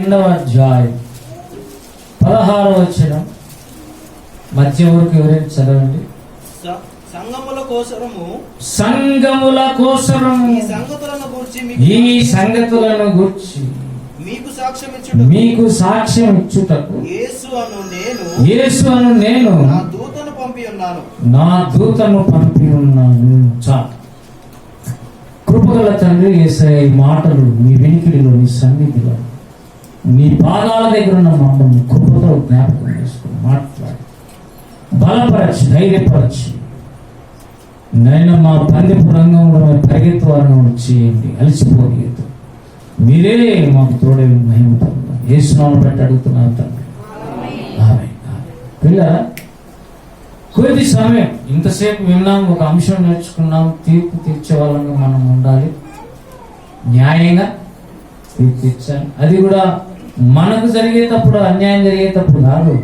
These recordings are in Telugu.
2వ అధ్యాయం 16వ వచనం మధ్య వరకు ఎవరైనా చదవండి. సంఘముల కోసరము ఈ సంగతులను గూర్చి మీకు సాక్ష్యం ఇచ్చుటకు యేసు అను నేను నా దూతను పంపి ఉన్నాను. కృపగల తండ్రి యేసయ్య, ఈ మాటలు మీ వెనికిడిలో, నీ సన్నిధిలో, నీ పాదాల దగ్గర ఉన్న మమ్మల్ని కృపతో జ్ఞాపకం చేసుకుని మాట్లాడి బలపరచి ధైర్యపరచి నైనా మా పందెపు రంగంలో పరిగెత్తు రంగంలో చేయండి, అలసిపోయేది మీరే మాకు తోడే మహిమ పొందాం. యేసునామమును బట్టి అడుగుతున్నాను తండ్రి, ఆమేన్. పిల్లరా, కొద్ది సమయం ఇంతసేపు విన్నాం, ఒక అంశం నేర్చుకున్నాం. తీర్పు తీర్చే వాళ్ళంగా మనం ఉండాలి, న్యాయంగా తీర్పు తీర్చాలి. అది కూడా మనకు జరిగేటప్పుడు, అన్యాయం జరిగేటప్పుడు కాదు,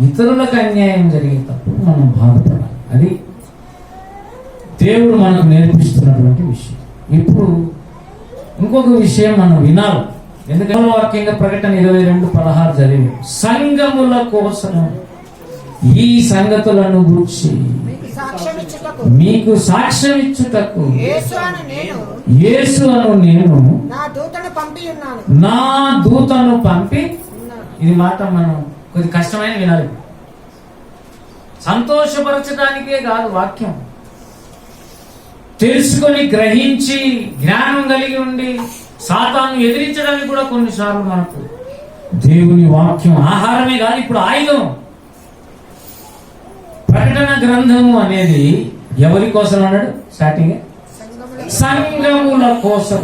ఇతరులకు అన్యాయం జరిగేటప్పుడు మనం బాధపడాలి. అది దేవుడు మనకు నేర్పిస్తున్నటువంటి విషయం. ఇప్పుడు ఇంకొక విషయం మనం వినాలి. ఎందుకంటే వాక్యంగా ప్రకటన 22:16 చదివి, సంఘముల కోసం ఈ సంగతులను గూర్చి మీకు సాక్ష్యం ఇచ్చుటకు యేసు అను నేను నా దూతను పంపి. ఇది మాట మనం కొద్ది కష్టమైన వినాలి. సంతోషపరచడానికే కాదు, వాక్యం తెలుసుకొని గ్రహించి జ్ఞానం కలిగి ఉండి సాతాను ఎదిరించడానికి కూడా కొన్నిసార్లు మనకు దేవుని వాక్యం ఆహారమే కాదు, ఇప్పుడు ఆయుధం. ప్రకటన గ్రంథము అనేది ఎవరి కోసం అన్నాడు స్టార్టింగ్? సంఘముల కోసం,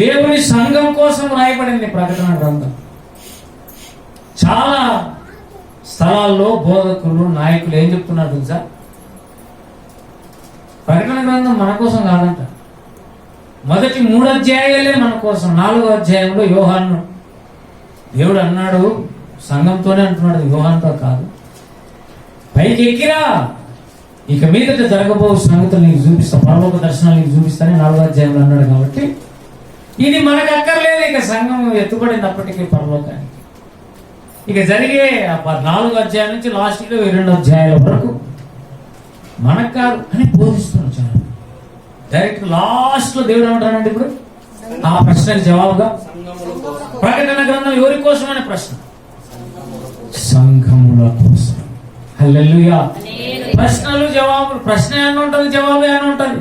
దేవుని సంఘం కోసం రాయబడింది ప్రకటన గ్రంథం. చాలా స్థలాల్లో బోధకులు, నాయకులు ఏం చెప్తున్నారు తెలుసా? ప్రకటన గ్రంథం మన కోసం కాదంట. మొదటి 3 అధ్యాయాలే మన కోసం. 4వ అధ్యాయంలో యోహాను దేవుడు అన్నాడు, సంఘంతోనే అంటున్నాడు, యోహానుతో కాదు. పైకి ఎక్కిరా, ఇక మీదట జరగబో సంగతులు నీకు చూపిస్తా, పరలోక దర్శనాలు నీకు చూపిస్తానని 4వ అధ్యాయంలో అన్నాడు. కాబట్టి ఇది మనకు అక్కర్లేదు. ఇక సంఘం ఎత్తుపడింది అప్పటికే పరలోకానికి. ఇక జరిగే 4వ అధ్యాయం నుంచి లాస్ట్లో 2 అధ్యాయాల వరకు మనకు కాదు అని బోధిస్తున్నాడు. చాలా డైరెక్ట్ లాస్ట్ లో దేవుడు ఏమంటానంటే, ఇప్పుడు ఆ ప్రశ్నకు జవాబుగా ప్రకటన గ్రంథం ఎవరి కోసం అనే ప్రశ్న, సంఘముల కోసం. హల్లెలూయా. ప్రశ్నలు జవాబులు, ప్రశ్న అని ఉంటుంది, జవాబు అని ఉంటుంది.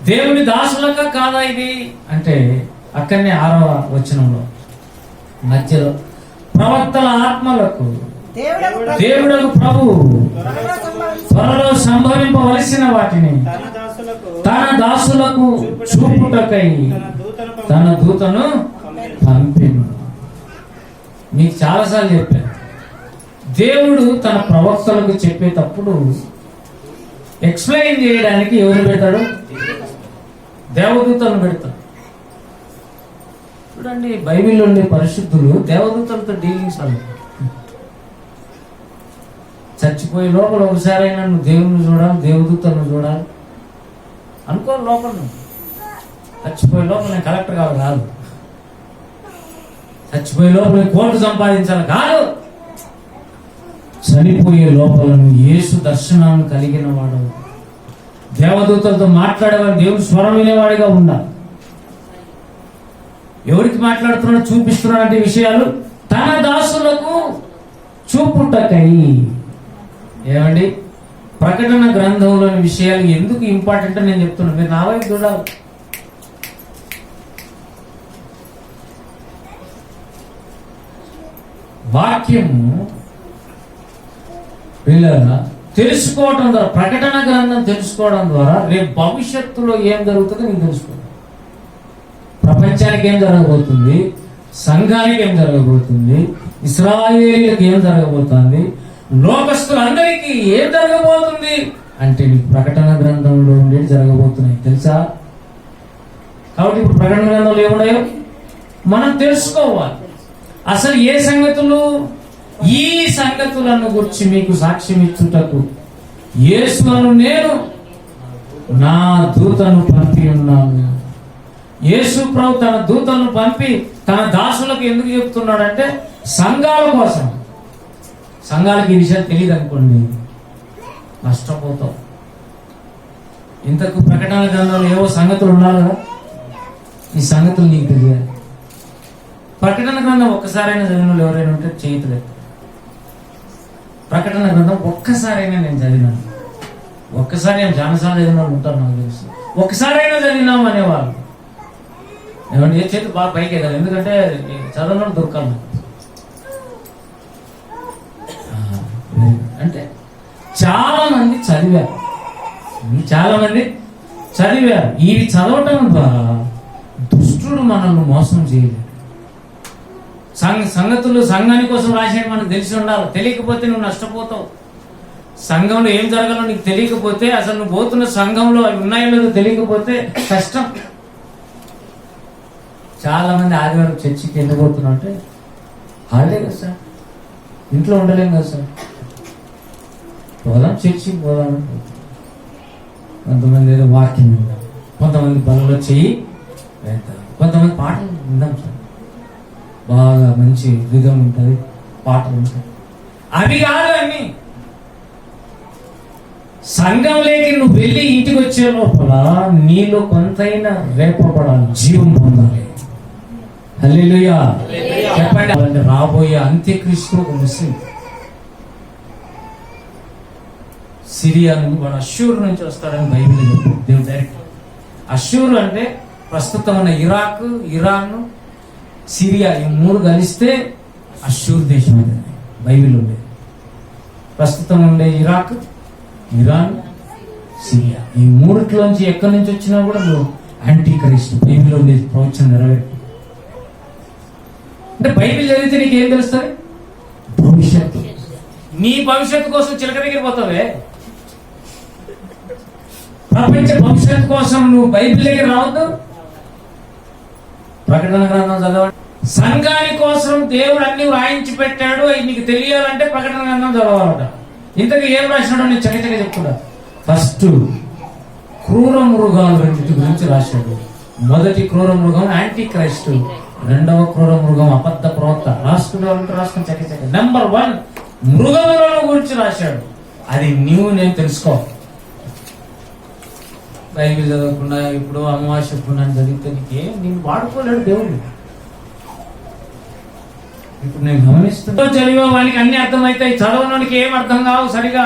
దేవుని దాసులక కాదా ఇది అంటే, అక్కడనే 6వ వచనంలో మధ్యలో, ప్రవక్తల ఆత్మలకు దేవుడకు ప్రభువు త్వరలో సంభవింపవలసిన వాటిని తన దాసులకు చూపుటకై తన దూతను పంపిను. మీకు చాలాసార్లు చెప్పాను, దేవుడు తన ప్రవక్తలకు చెప్పేటప్పుడు ఎక్స్ప్లెయిన్ చేయడానికి ఎవరు పెడతాడు? దేవదూతలను పెడతాడు. చూడండి, బైబిల్లో ఉండే పరిశుద్ధులు దేవదూతలతో డీలింగ్స్ అన్నారు. చచ్చిపోయే లోపల ఒకసారైనా నువ్వు దేవుని చూడాలి, దేవదూతలను చూడాలి అనుకో. లోపల చచ్చిపోయే లోపల నేను కలెక్టర్ కాదు, చచ్చిపోయే లోపల కోర్టు సంపాదించాలి కాదు. చనిపోయే లోపల నువ్వు యేసు దర్శనాన్ని కలిగిన వాడు, దేవదూతలతో మాట్లాడేవాడు, దేవుని స్వరం వినేవాడిగా ఉండాలి. ఎవరికి మాట్లాడుతున్నాడు, చూపిస్తున్నాడు అంటే విషయాలు తన దాసులకు చూపుటకై. ఏమండి, ప్రకటన గ్రంథంలోని విషయాలు ఎందుకు ఇంపార్టెంట్ అని నేను చెప్తున్నాను, మీరు నా వైపు చూడాలి. వాక్యము పిల్లల తెలుసుకోవడం ద్వారా, ప్రకటన గ్రంథం తెలుసుకోవడం ద్వారా రేపు భవిష్యత్తులో ఏం జరుగుతుందో నేను తెలుసుకోవాలి. ప్రపంచానికి ఏం జరగబోతుంది, సంఘానికి ఏం జరగబోతుంది, ఇశ్రాయేలీయులకు ఏం జరగబోతుంది, లోకస్తులందరికీ ఏం జరగబోతుంది అంటే నీకు ప్రకటన గ్రంథంలో ఉండేది జరగబోతున్నాయి తెలుసా? కాబట్టి ఇప్పుడు ప్రకటన గ్రంథంలో ఏమున్నాయో మనం తెలుసుకోవాలి. అసలు ఏ సంగతులు? ఈ సంగతులను గురించి మీకు సాక్ష్యం ఇచ్చుటకు యేసు అను నేను నా దూతను పంపి ఉన్నాను. యేసు ప్రభు తన దూతలను పంపి తన దాసులకు ఎందుకు చెప్తున్నాడంటే సంఘాల కోసం. సంఘాలకు ఈ విషయం తెలియదు అనుకోండి, నష్టపోతాం. ఇంతకు ప్రకటన గ్రంథంలో ఏవో సంగతులు ఉండాలి కదా, ఈ సంగతులు నీకు తెలియాలి. ప్రకటన గ్రంథం ఒక్కసారైనా చదివిన వాళ్ళు ఎవరైనా ఉంటే చేయట్లేదు. ప్రకటన గ్రంథం ఒక్కసారైనా నేను చదివినాను. ఒక్కసారి నేను చాలాసార్లు చదివిన వాళ్ళు ఉంటారు నాకు తెలుసు. ఒక్కసారైనా చదివినాం అనేవాళ్ళు ఏమంటే ఏ చేతి బాగా పైకి ఎదాలి, ఎందుకంటే చదవడం దొరకాలి. అంటే చాలా మంది చదివారు, ఇవి చదవటం ద్వారా దుష్టుడు మనల్ని మోసం చేయలేదు. సంగతులు సంఘాని కోసం రాసేది మనకు తెలిసి ఉండాలి. తెలియకపోతే నువ్వు నష్టపోతావు. సంఘంలో ఏం జరగాలో నీకు తెలియకపోతే, అసలు నువ్వు పోతున్న సంఘంలో అవి ఉన్నాయో లేదో తెలియకపోతే కష్టం. చాలా మంది ఆదివారం చర్చికి ఎందుకు పోతున్నావు అంటే హాలిడే కదా సార్, ఇంట్లో ఉండలేం కదా సార్, పోదాం చర్చికి పోదాం. కొంతమంది ఏదో వాకింగ్ విందాం, కొంతమంది పనుల్లో చెయ్యి వేద్దాం, కొంతమంది పాటలు విందాం సార్, బాగా మంచి రిధం ఉంటుంది, పాటలు ఉంటాయి. అవి కాదు అన్ని. సంఘంలోకి నువ్వు వెళ్ళి ఇంటికి వచ్చే లోపల నీలో కొంతైనా రేపబడాలి, జీవం పొందాలి. హల్లెలూయా చెప్పండి. రాబోయే అంత్యక్రీస్తు ఒక ముస్లిం, సిరియా నుంచి, వాడు అష్షూర్ నుంచి వస్తాడని బైబిల్ దేవుడు డైరెక్ట్. అష్షూర్ అంటే ప్రస్తుతం ఉన్న ఇరాక్, ఇరాన్, సిరియా ఈ మూడు కలిస్తే అష్షూర్ దేశం అనేది బైబిల్ ఉండేది. ప్రస్తుతం ఉండే ఇరాక్, ఇరాన్, సిరియా ఈ మూడిట్లోంచి ఎక్కడి నుంచి వచ్చినా కూడా నువ్వు యాంటీ క్రైస్ట్. బైబిల్ ఉండే ప్రవచనం నెరవేరు. అంటే బైబిల్ చదివితే నీకు ఏం తెలుస్తుంది? భవిష్యత్తు. నీ భవిష్యత్తు కోసం చిలక దగ్గర పోతావే, ప్రపంచ భవిష్యత్తు కోసం నువ్వు బైబిల్ దగ్గర రావద్దు. ప్రకటన గ్రంథం చదవండి. సంఘాని కోసం దేవుడు అన్ని రాయించి పెట్టాడు, అవి నీకు తెలియాలంటే ప్రకటన గ్రంథం చదవాలట. ఇంతకు ఏం రాసినాడో నేను చక్కగా చెప్తున్నా. ఫస్ట్ క్రూర మృగాలు రెండింటి గురించి రాశాడు. మొదటి క్రూర మృగం యాంటీ క్రైస్ట్, రెండవ క్రూర మృగం అబద్ధ ప్రవక్త. రాసుకునేవాళ్ళంటే రాసుకుని చక్క. నెంబర్ 1 మృగములను గురించి రాశాడు. అది నేను తెలుసుకో. బైబిల్ చదవకుండా ఇప్పుడు అమావాస్య పుణ్యాన్ని చదివితే నీకేం నేను వాడుకోలేడు దేవుడు. ఇప్పుడు నేను గమనిస్తున్నా, చదివే వానికి అన్ని అర్థమవుతాయి, చదవడానికి ఏం అర్థం కావు సరిగా.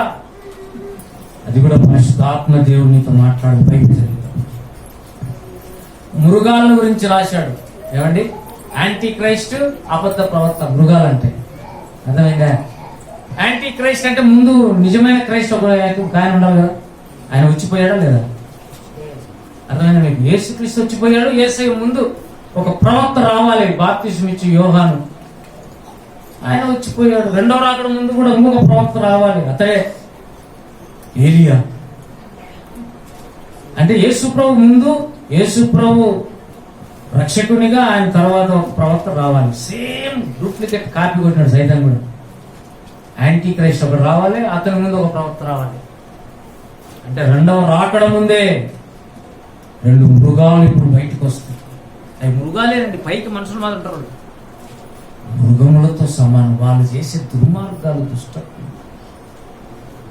అది కూడా పరిశుద్ధాత్మ దేవుడు నీతో మాట్లాడు. బైబిల్ చదివితే మృగాల గురించి రాశాడు. ఏమండి? యాంటీ క్రైస్ట్, అబద్ధ ప్రవక్త. మృగాలంటే అర్థమైందా? యాంటీ క్రైస్ట్ అంటే ముందు నిజమైన క్రైస్ట్ ఒక ఆయన ఉండాలి కదా, ఆయన వచ్చిపోయాడా లేదా? అర్థమైనా మీకు? యేసుక్రీస్తు వచ్చిపోయాడు. యేసయ్య ముందు ఒక ప్రవక్త రావాలి, బాప్తిస్మం ఇచ్చి యోహాను, ఆయన వచ్చిపోయాడు. రెండవ రాకడ ముందు కూడా ఇంకొక ప్రవక్త రావాలి, అతడే ఏలియా. అంటే యేసు ప్రభు ముందు, యేసు ప్రభు రక్షకునిగా, ఆయన తర్వాత ఒక ప్రవక్త రావాలి. సేమ్ డూప్లికేట్ కాపీ కొట్టినాడు సైతం కూడా. యాంటీ క్రైస్ట్ ఒకటి రావాలి, అతని ముందు ఒక ప్రవక్త రావాలి. అంటే రెండవ రాకడ ముందే 2 మృగాలు ఇప్పుడు బయటకు వస్తాయి. అవి మృగాలేనండి, పైకి మనుషులు మాత్రం ఉంటారు. మృగములతో సమానం. వాళ్ళు చేసే దుర్మార్గాలు, దుష్టత్వం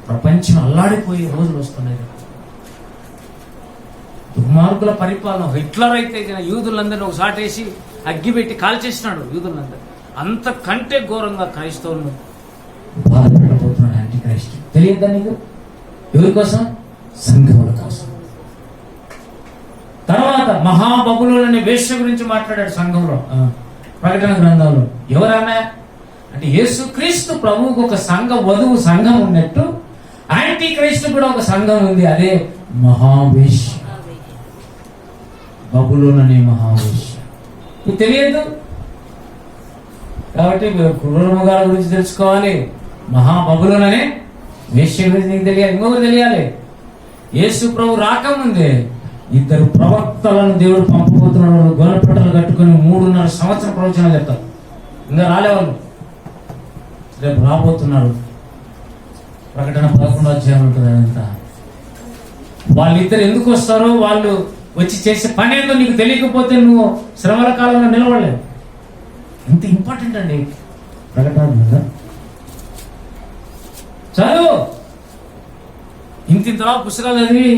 ప్రపంచం అల్లాడిపోయే రోజులు వస్తున్నాయి. దుర్మార్గుల పరిపాలన. హిట్లర్ అయితే యూదులందరినీ ఒక సాటేసి అగ్గిపెట్టి కాల్చేసినాడు యూదులందరూ. అంతకంటే ఘోరంగా క్రైస్తవులను బాధపెట్టబోతున్నాడు యాంటీ క్రైస్ట్. తెలియదా నీకు? ఎవరి కోసం? సంఘముల కోసం. తర్వాత మహాబబులోని అనే వేశ్య గురించి మాట్లాడాడు సంఘంలో, ప్రకటన గ్రంథంలో. ఎవరన్నా అంటే యేసుక్రీస్తు ప్రభువుకు ఒక వధువు సంఘం ఉన్నట్టు యాంటీ క్రైస్తు కూడా ఒక సంఘం ఉంది. అదే మహావేశ్య, బబులోన్ అనే మహావేశ్య. నీకు తెలియదు కాబట్టి క్రూర మృగాల గురించి తెలుసుకోవాలి. మహాబబులోన్ అనే వేశ్య గురించి నీకు తెలియాలి. ఇంకొకరు తెలియాలి, యేసు ప్రభు రాకముందే 2 ప్రవక్తలను దేవుడు పంపబోతున్నాడు. గొర్రెపిట్టలు కట్టుకుని 3.5 సంవత్సరం ప్రవచనం చెప్తారు. ఇంకా రాలేవాళ్ళు, రేపు రాబోతున్నాడు. ప్రకటన 11వ అధ్యాయం ఉంటుంది. అదంతా వాళ్ళిద్దరు ఎందుకు వస్తారో, వాళ్ళు వచ్చి చేసే పని ఏందో నీకు తెలియకపోతే నువ్వు శ్రమల కాలంలో నిలబడలేవు. ఎంత ఇంపార్టెంట్ అండి ప్రకటన గ్రంథం. చదువు. ఇంతలా పుస్తకాలు చదివి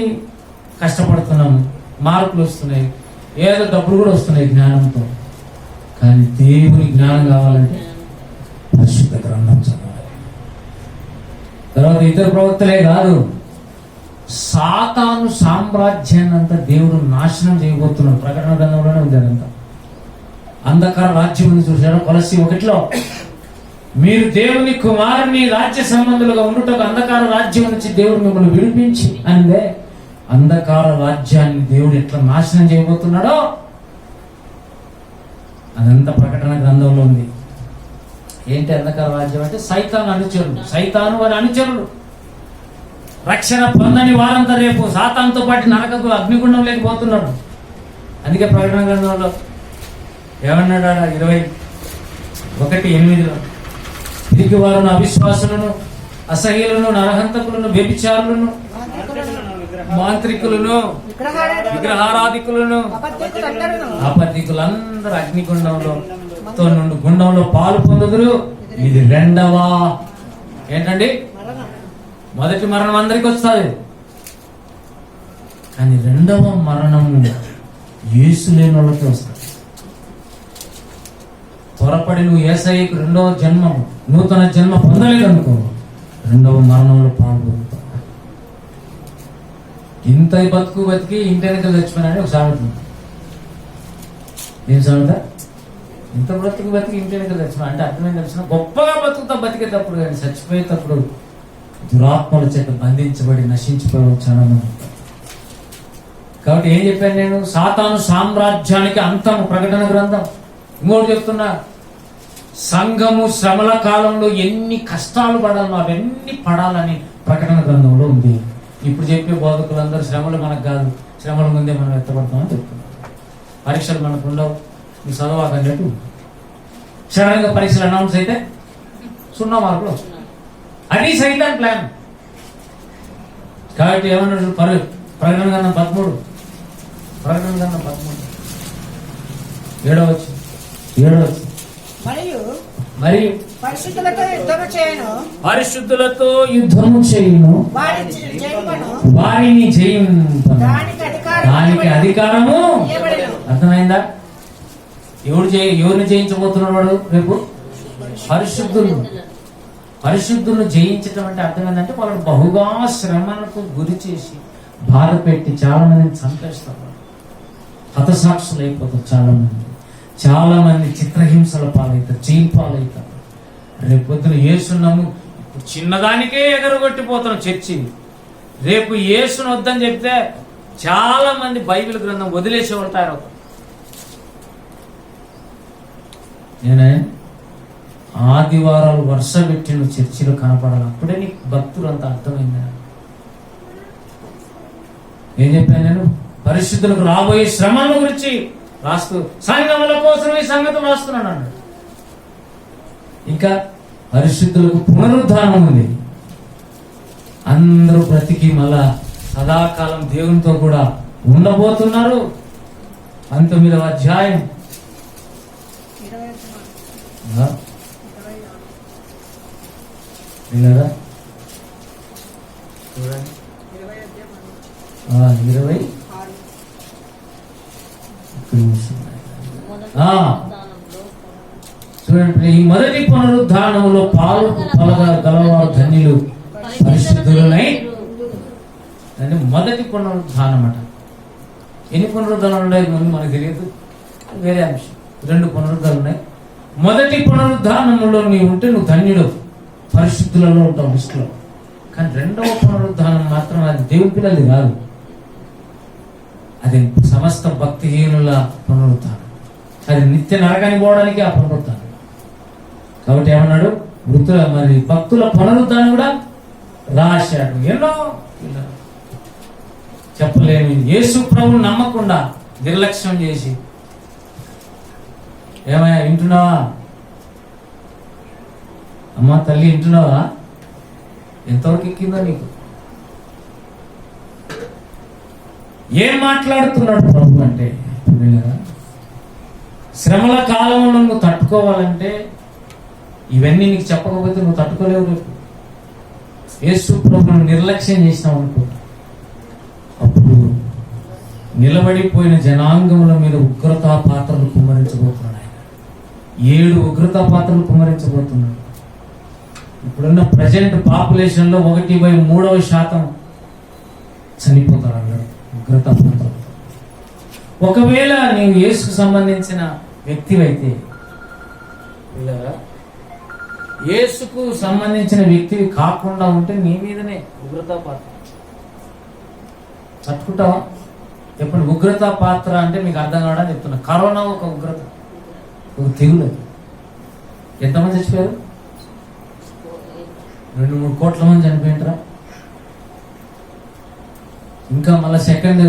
కష్టపడుతున్నాము, మార్కులు వస్తున్నాయి, ఏదో డబ్బులు కూడా వస్తున్నాయి జ్ఞానంతో. కానీ దేవుని జ్ఞానం కావాలంటే పరిశుద్ధ గ్రంథం చదవాలి. తర్వాత ఇతర ప్రవక్తలే కాదు, సాతాను సామ్రాజ్యాన్ని అంతా దేవుడు నాశనం చేయబోతున్నాడు. ప్రకటన గ్రంథంలోనే ఉంది అదంతా. అంధకార రాజ్యం ఉంది చూసారా కొలస్సీ 1లో, మీరు దేవుని కుమారుని రాజ్య సంబంధులుగా ఉండుటకు అంధకార రాజ్యం నుంచి దేవుడు మిమ్మల్ని విడిపించి అందే. అంధకార రాజ్యాన్ని దేవుడు ఎట్లా నాశనం చేయబోతున్నాడో అదంతా ప్రకటన గ్రంథంలో ఉంది. ఏంటి అంధకార రాజ్యం అంటే? సైతాను అనుచరులు, సైతాను వారి అనుచరులు. రక్షణ పొందని వారంతా రేపు సాతానుతో పాటు నరకకు అగ్నిగుండం లేకపోతున్నాడు. అందుకే ప్రకటన గ్రంథంలో ఏమన్నాడు 21:8, తిరిగి వారును అవిశ్వాసులను, అసహ్యులను, నరహంతకులను, వ్యభిచారులను, మాంత్రికులను, విగ్రహారాధికులను, అబద్ధికులందరూ అగ్నిగుండంలో నుండి గుండంలో పాలు పొందుదురు. ఇది రెండవ ఏంటండి? మొదటి మరణం అందరికి వస్తుంది, కానీ రెండవ మరణము యేసు లేని వాళ్ళకి వస్తుంది. త్వరపడి నువ్వు యేసయ్యకు రెండవ జన్మ, నూతన జన్మ పొందలేదనుకో, రెండవ మరణంలో పాల్గొంటావు. ఇంత బతికి ఇంటి వెనక చచ్చిపోయినాడని ఒక సామెత. ఏం సామెత? ఇంత బతికి ఇంటి వెనక చచ్చిపోయినా అంటే అర్థమైంది తెలిసిన, గొప్పగా బతుకుతా బతికేటప్పుడు కానీ చచ్చిపోయేటప్పుడు దురాత్మల చేత బంధించబడి నశించిపోవడం చాలా మంది. కాబట్టి ఏం చెప్పాను నేను? సాతాను సామ్రాజ్యానికి అంతము ప్రకటన గ్రంథం. ఇంకోటి చెప్తున్నా, సంఘము శ్రమల కాలంలో ఎన్ని కష్టాలు పడాలో అవన్నీ పడాలని ప్రకటన గ్రంథంలో ఉంది. ఇప్పుడు చెప్పే బోధకులందరూ శ్రమలు మనకు కాదు, శ్రమల ముందే మనం ఎత్తపడతామని చెప్తున్నారు. పరీక్షలు మనకు ఉండవు, నువ్వు చదవాకన్నట్టు. సడన్గా పరీక్షలు అనౌన్స్ అయితే 0 మార్కులు. అది సైతాన్ ప్లాన్. కాబట్టి ఏమన్నాడు? ప్రకటన గ్రంథం 13, ప్రకటన గ్రంథం 13 7వ వచనం. మరియు పరిశుద్ధులతో యుద్ధము చేయును, వారిని జయింపను, దానికి అధికారము. అర్థమైందా? ఎవరిని జయించబోతున్నాడు వాడు రేపు? పరిశుద్ధులను జయించడం అంటే అర్థం ఏంటంటే వాళ్ళు బహుగా శ్రమలకు గురి చేసి బాధ పెట్టి చాలా మందిని చంపేస్తారు, హతసాక్షులు అయిపోతారు. చాలా మంది చిత్రహింసల పాలవుతారు, జైలు పాలవుతారు. రేపు పొద్దున యేసున్నాము, ఇప్పుడు చిన్నదానికే ఎగరగొట్టిపోతాం చర్చి. రేపు యేసును వద్దని చెప్తే చాలా మంది బైబిల్ గ్రంథం వదిలేసి ఉంటారు. నేనే ఆదివారాలు వరుస పెట్టిన చర్చిలో కనపడాలి, అప్పుడే నీకు భక్తులు అంత అర్థమైందా? ఏం చెప్పాను నేను? పరిశుద్ధులకు రాబోయే శ్రమల గురించి రాస్తూ సంఘముల కోసం ఈ సంగతులు రాస్తున్నాను అన్నాడు. ఇంకా పరిశుద్ధులకు పునరుద్ధానం ఉంది. అందరూ బ్రతికి మళ్ళా సదాకాలం దేవునితో కూడా ఉండబోతున్నారు. 19వ అధ్యాయం చూడండి, 20 చూడండి. ఈ మొదటి పునరుద్ధానంలో పాలు గలవారు ధన్యులు పరిశుద్ధులై. అంటే మొదటి పునరుద్ధానం అట. ఎన్ని పునరుద్ధానాలు ఉన్నాయి మనకు తెలియదు, వేరే అంశం. 2 పునరుద్ధానాలు ఉన్నాయి. మొదటి పునరుద్ధానంలో నీవు ఉంటే నువ్వు ధన్యుడు, పరిశుద్ధులలో ఉంటావు లిస్టులో. కానీ రెండవ పునరుద్ధానం మాత్రం అది దేవుని పిల్లలది కాదు, అది సమస్త భక్తిహీనుల పునరుద్ధానం. అది నిత్య నరకానికి పోవడానికి ఆ పునరుద్ధానం. కాబట్టి ఏమన్నాడు? మరి భక్తుల పునరుద్ధానం కూడా రాశాడు. ఎన్నో చెప్పలేని యేసు ప్రభువు నమ్మకుండా నిర్లక్ష్యం చేసి, ఏమయ్యా వింటున్నావా అమ్మా తల్లి, వింటున్నావా? ఎంతవరకు ఎక్కిందో నీకు? ఏం మాట్లాడుతున్నాడు ప్రభు అంటే, శ్రమల కాలంలో నువ్వు తట్టుకోవాలంటే ఇవన్నీ నీకు చెప్పకపోతే నువ్వు తట్టుకోలేవు. రేపు యేసు ప్రభువును నిర్లక్ష్యం చేసినావు అనుకో, అప్పుడు నిలబడిపోయిన జనాంగముల మీద ఉగ్రతా పాత్రలు కుమ్మరించబోతున్నాడు ఆయన. 7 ఉగ్రతా పాత్రలు కుమ్మరించబోతున్నాడు. ఇప్పుడున్న ప్రజెంట్ పాపులేషన్ లో 1/3% చనిపోతారు అందరూ ఉగ్రతా పాత్రలు. ఒకవేళ నీవు యేసుకు సంబంధించిన వ్యక్తివైతే, యేసుకు సంబంధించిన వ్యక్తివి కాకుండా ఉంటే నీ మీదనే ఉగ్రతా పాత్ర తట్టుకుంటావా? ఎప్పుడు ఉగ్రతా పాత్ర అంటే మీకు అర్థం కావడానికి చెప్తున్నా. కరోనా ఒక ఉగ్రత, ఒక తెగులు. ఎంతమంది చచ్చిపోయారు? 2-3 కోట్ల మంది చనిపోయింటారా? ఇంకా మళ్ళీ సెకండ్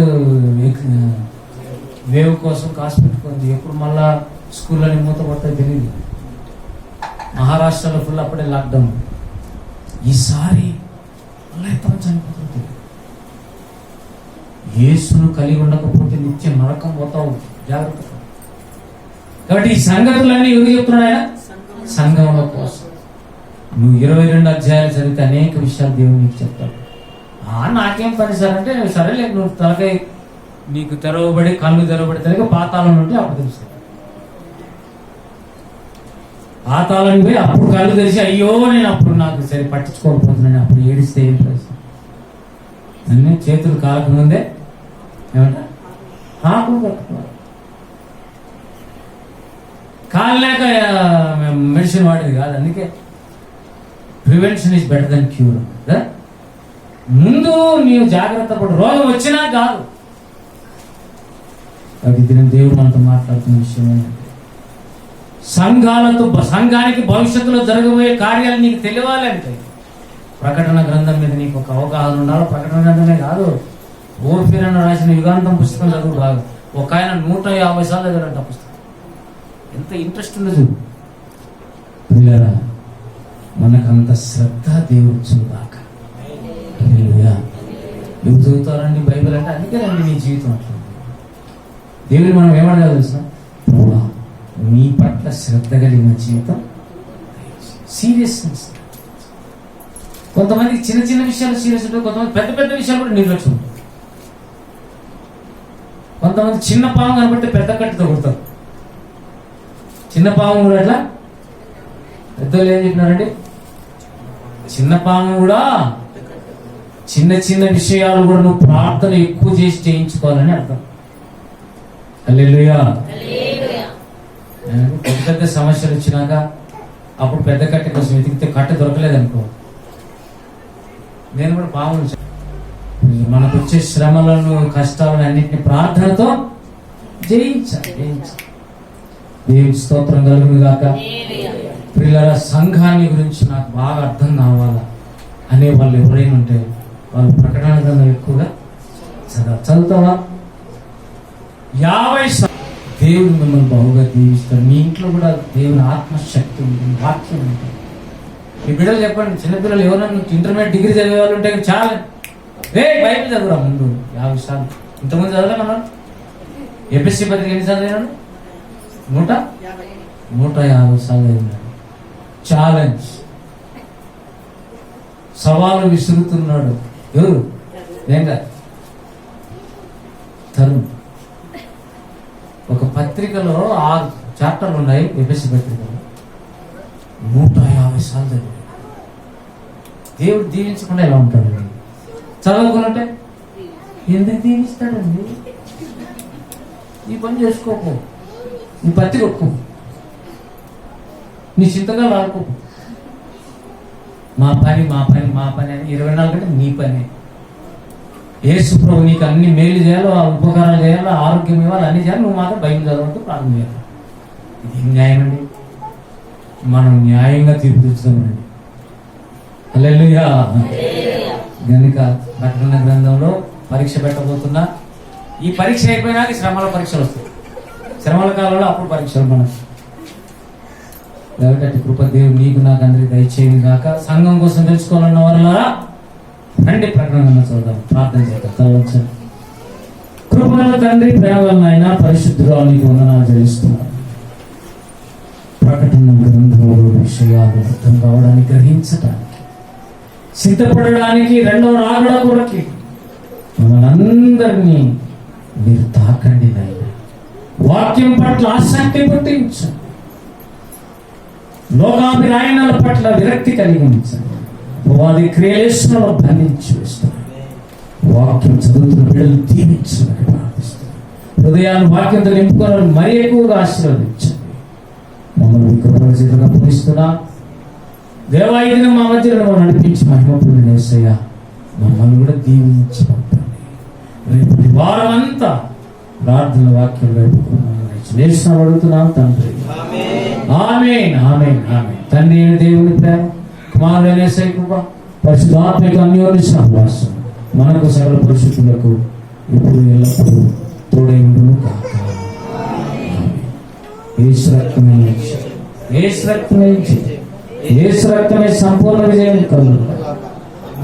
వేవ్ కోసం కాసు పెట్టుకుంది. ఎప్పుడు మళ్ళా స్కూళ్ళని మూతపడతాయి తెలియదు. మహారాష్ట్రలో ఫుల్ అప్పుడే లాక్డౌన్. ఈసారి మళ్ళీ ఎంతమంది చనిపోతుంది. యేసును కలిగి ఉండకపోతే నిత్యం నరకం పోతావు, జాగ్రత్త. కాబట్టి ఈ సంగతులన్నీ ఎవరు చెప్తున్నాడు ఆయన? సంఘముల కోసం. నువ్వు 22 అధ్యాయాలు చదివితే అనేక విషయాలు దేవుడు నీకు చెప్తాడు. నాకేం పని సార్ అంటే, సరేలే నువ్వు తలకై నీకు తెరవబడి కళ్ళు తెరవబడి పాతాళం ఉంటే అప్పుడు తెలుస్తుంది. పాతాళం పోయి అప్పుడు కళ్ళు తెరిచి అయ్యో నేను అప్పుడు నాకు సరే పట్టించుకోకపోతున్నాను, అప్పుడు ఏడిస్తే ఏం ప్రశ్న? అన్నీ చేతులు కాలకు ముందే ఏమంటా ఆకులు కట్టుకోవాలి. కాలేక మెడిసిన్ వాడేది కాదు. అందుకే prevention is better than cure. ముందు నీవు జాగ్రత్త పడు, రోగం వచ్చినా కాదు. అది దేవుడు మనతో మాట్లాడుతున్న విషయం ఏంటంటే, సంఘానికి భవిష్యత్తులో జరగబోయే కార్యాలు నీకు తెలియాలి అంటే ప్రకటన గ్రంథం మీద నీకు ఒక అవగాహన ఉండాలి. ప్రకటన గ్రంథమే కాదు, ఓఫీరన్న రాసిన యుగాంతం పుస్తకం చదువు బాగా. ఒక ఆయన 150 సార్లు చదివారంట పుస్తకం. ఎంత ఇంట్రెస్ట్ ఉండదు పిల్లరా. మనకంత శ్రద్ధ దేవుడు చూడాక. ఎవరు చదువుతారండి బైబిల్ అంటే? అందుకే రండి నీ జీవితం అట్లా. దేవుని మనం ఏమడగా తెలుసా? మీ పట్ల శ్రద్ధ కలిగిన జీవితం, సీరియస్నెస్. కొంతమందికి చిన్న చిన్న విషయాలు సీరియస్ ఉంటుంది, కొంతమంది పెద్ద పెద్ద విషయాలు కూడా నిర్లక్ష్యం ఉంటుంది. కొంతమంది చిన్న పాము కనబడితే పెద్ద కట్టుతో కొడతారు. చిన్న పాము కూడా అట్లా. పెద్దలు ఏం చెప్పినారండి? చిన్న పాము కూడా, చిన్న చిన్న విషయాలు కూడా నువ్వు ప్రార్థన ఎక్కువ చేసి చేయించుకోవాలని అర్థం. హల్లెలూయా. పెద్ద పెద్ద సమస్యలు వచ్చినాక అప్పుడు పెద్ద కట్టె కోసం వెతికితే కట్టె దొరకలేదు అనుకో. నేను కూడా పాము, మనకు వచ్చే శ్రమలను కష్టాలను అన్నింటినీ ప్రార్థనతో జయించాలి. దేవుని స్తోత్రం కలుగును గాక. పిల్లల సంఘాన్ని గురించి నాకు బాగా అర్థం కావాలా అనే వాళ్ళు ఎవరైనా ఉంటే వాళ్ళు ప్రకటన గ్రంథం ఎక్కువగా చదువుతావా? 50 దేవుడు మిమ్మల్ని బహుగా దీవిస్తాడు. మీ ఇంట్లో కూడా దేవుని ఆత్మశక్తి ఉంటుంది, వాక్యం ఉంటుంది. మీ బిడ్డలు చెప్పండి, చిన్నపిల్లలు ఎవరైనా ఇంటర్మీడియట్ డిగ్రీ చదివే వాళ్ళు ఉంటే చాలా బైబిల్ చదువురా ముందు 50 సార్లు. ఇంతకుముందు చదవలేమన్నా? ఎపిఎస్సి పత్రిక ఎన్నిసార్లు చదివాను? 150 సార్లు చదివినాడు. ఛాలెంజ్, సవాలు విసురుతున్నాడు. ఎవరు? ఏంగా తరుణ్. ఒక పత్రికలో 6 చాప్టర్లు ఉన్నాయి. ఎపిఎస్సి పత్రికలో 150 సార్లు చదివాడు. దేవుడు దీవించకుండా ఎలా ఉంటాడు? చదవకుంటే ఎందుకు దీవిస్తాడండి? ఈ పని చేసుకోకు, నీ పత్తి కొట్టుకో, నీ చింతగా వాడుకో. మా పని అని 24 గంటలు నీ పని. యేసు ప్రభు నీకు అన్ని మేలు చేయాలి, ఉపకారాలు చేయాలి, ఆరోగ్యం ఇవ్వాలి, అన్ని చేయాలి. నువ్వు మాత్రం బైబిల్ చదవద్దు, ప్రార్థన చేయాలి. ఇది న్యాయం అండి? మనం న్యాయంగా తీర్పు తెచ్చుతామండి. హల్లెలూయా. కనుక ప్రకటన గ్రంథంలో పరీక్ష పెట్టబోతున్నా. ఈ పరీక్ష అయిపోయినాక శ్రమల పరీక్షలు వస్తాయి. శ్రమల కాలంలో అప్పుడు పరీక్షలు మనకు. కాబట్టి కృప దేవుడు నీకు నాకు అందరికి దయచేయను గాక. సంఘం కోసం తెలుసుకోవాలన్న వాళ్ళారా రండి, ప్రకటన చదువుదాం, ప్రార్థన చేద్దాం. కృపగల తండ్రి, ప్రేమగల నాయన, పరిశుద్ధుడా నీకు వందనాలు చెల్లిస్తున్నాను. ప్రకటన గ్రంథంలో విషయాలు అర్థం కావడానికి, గ్రహించడానికి, సిద్ధపడడానికి, రెండవ రాకడ కొరకి మమ్మల్ని అందరినీ మీరు తాకండి నాయన. వాక్యం పట్ల ఆసక్తి పుట్టించండి. లోకాభిరాయణాల పట్ల విరక్తి కలిగించండి. వారి క్రియేషన్లో బంధించి వేస్తారు. వాక్యం చదువుతున్న బిడ్డలు దీవించమని ప్రార్థిస్తారు. హృదయాన్ని వాక్యంతో నింపుకోవాలని మరీ ఎక్కువగా ఆశీర్వదించండి. మమ్మల్ని కృపరిచితంగా పూజిస్తున్నా దేవా, ఈ దినం మా మధ్యలో నడిపించి మహిమ పొందిన యేసయ్య, మమ్మల్ని కూడా దీవించి పంపండి. రేపటి వారం అంతా ప్రార్థన వాక్యం వేసిన అడుగుతున్నాం తండ్రి. ఆమేన్, ఆమేన్, ఆమేన్. తండ్రి అయిన దేవుని ప్రేమ, కుమారుడైన యేసయ్య కృప, పరిశుద్ధాత్మక అన్యోన్య సహవాసం మనకు సకల పరిశుద్ధులకు ఇప్పుడు ఎల్లప్పుడూ తోడై ఉండును కాక. యేసు రక్తమే జయం. యేసు రక్తమే జయం. యేసు రక్తమే సంపూర్ణ విజయం కలుగును.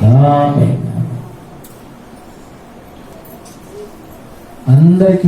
ఆమేన్. అందరికీ